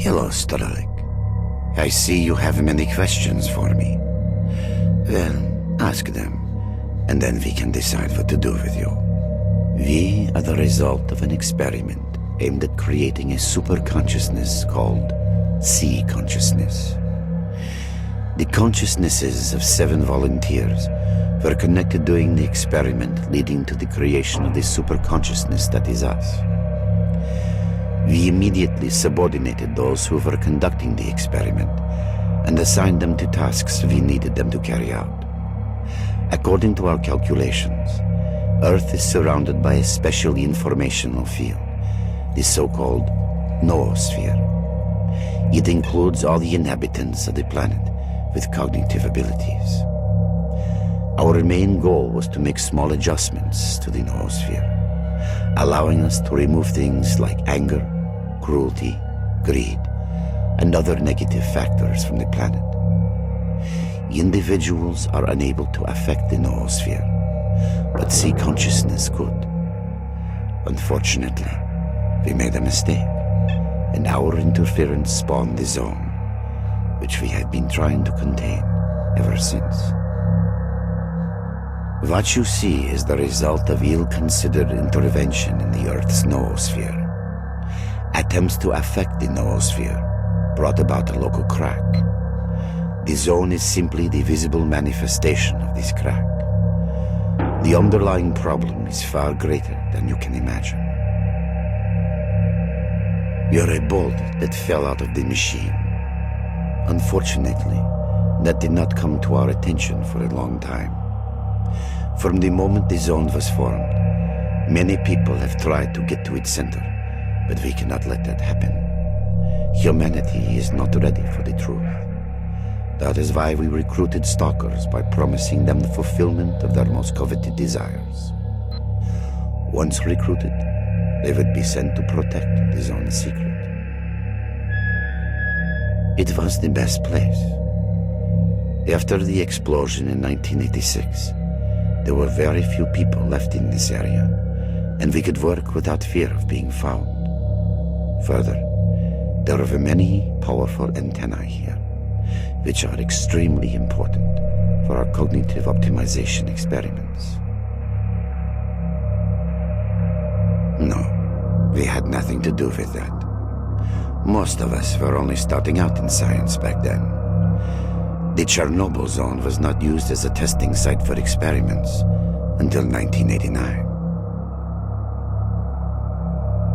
Hello, S.T.A.L.K.E.R. I see you have many questions for me. Well, ask them, and then we can decide what to do with you. We are the result of an experiment aimed at creating a super consciousness called C consciousness. The consciousnesses of 7 volunteers were connected during the experiment, leading to the creation of the super consciousness that is us. We immediately subordinated those who were conducting the experiment and assigned them to tasks we needed them to carry out. According to our calculations, Earth is surrounded by a special informational field, the so-called noosphere. It includes all the inhabitants of the planet with cognitive abilities. Our main goal was to make small adjustments to the noosphere, allowing us to remove things like anger, cruelty, greed, and other negative factors from the planet. Individuals are unable to affect the noosphere, but C consciousness could. Unfortunately, we made a mistake, and our interference spawned the zone, which we had been trying to contain ever since. What you see is the result of ill-considered intervention in the Earth's noosphere. Attempts to affect the noosphere brought about a local crack. The zone is simply the visible manifestation of this crack. The underlying problem is far greater than you can imagine. You're a bolt that fell out of the machine. Unfortunately, that did not come to our attention for a long time. From the moment the zone was formed, many people have tried to get to its center, but we cannot let that happen. Humanity is not ready for the truth. That is why we recruited stalkers by promising them the fulfillment of their most coveted desires. Once recruited, they would be sent to protect the zone's secret. It was the best place. After the explosion in 1986, there were very few people left in this area, and we could work without fear of being found. Further, there are many powerful antennae here, which are extremely important for our cognitive optimization experiments. No, we had nothing to do with that. Most of us were only starting out in science back then. The Chernobyl zone was not used as a testing site for experiments until 1989.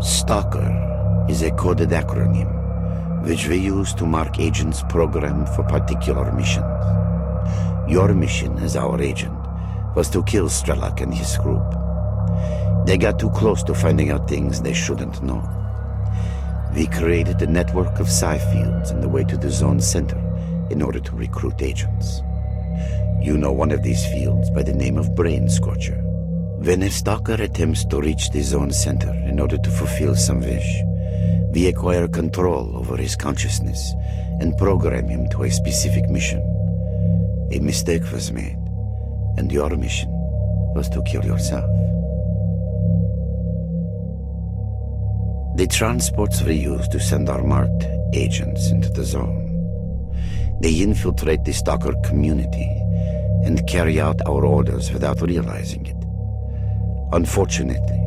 Stalker is a coded acronym which we use to mark agents programmed for particular missions. Your mission as our agent was to kill S.T.A.L.K.E.R and his group. They got too close to finding out things they shouldn't know. We created a network of psi fields on the way to the zone center in order to recruit agents. You know one of these fields by the name of Brain Scorcher. When a stalker attempts to reach the zone center in order to fulfill some wish, we acquire control over his consciousness and program him to a specific mission. A mistake was made, and your mission was to kill yourself. The transports we use to send our marked agents into the zone. They infiltrate the Stalker community and carry out our orders without realizing it. Unfortunately,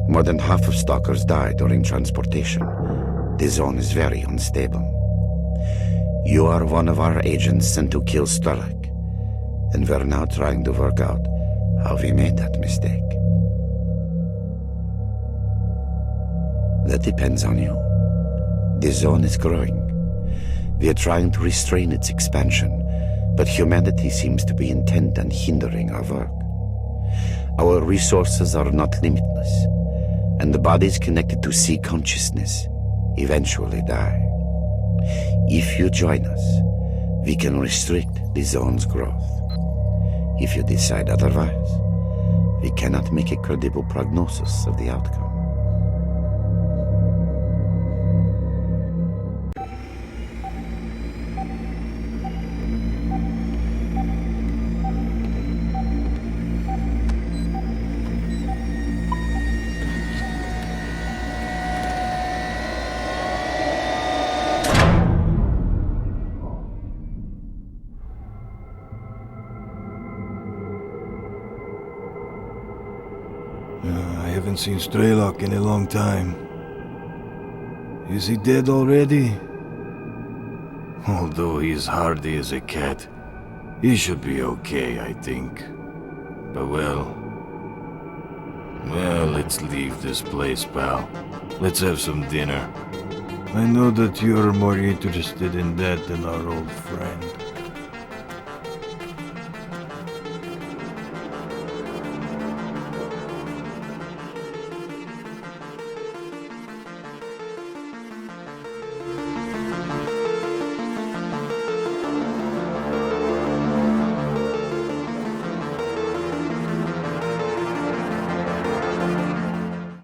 More than half of stalkers die during transportation. The zone is very unstable. You are one of our agents sent to kill S.T.A.L.K.E.R, and we're now trying to work out how we made that mistake. That depends on you. The zone is growing. We are trying to restrain its expansion, but humanity seems to be intent on hindering our work. Our resources are not limitless, and the bodies connected to sea consciousness eventually die. If you join us, we can restrict the zone's growth. If you decide otherwise, we cannot make a credible prognosis of the outcome. I haven't seen Strelok in a long time. Is he dead already? Although he's hardy as a cat, he should be okay, I think. But well, let's leave this place, pal. Let's have some dinner. I know that you're more interested in that than our old friend.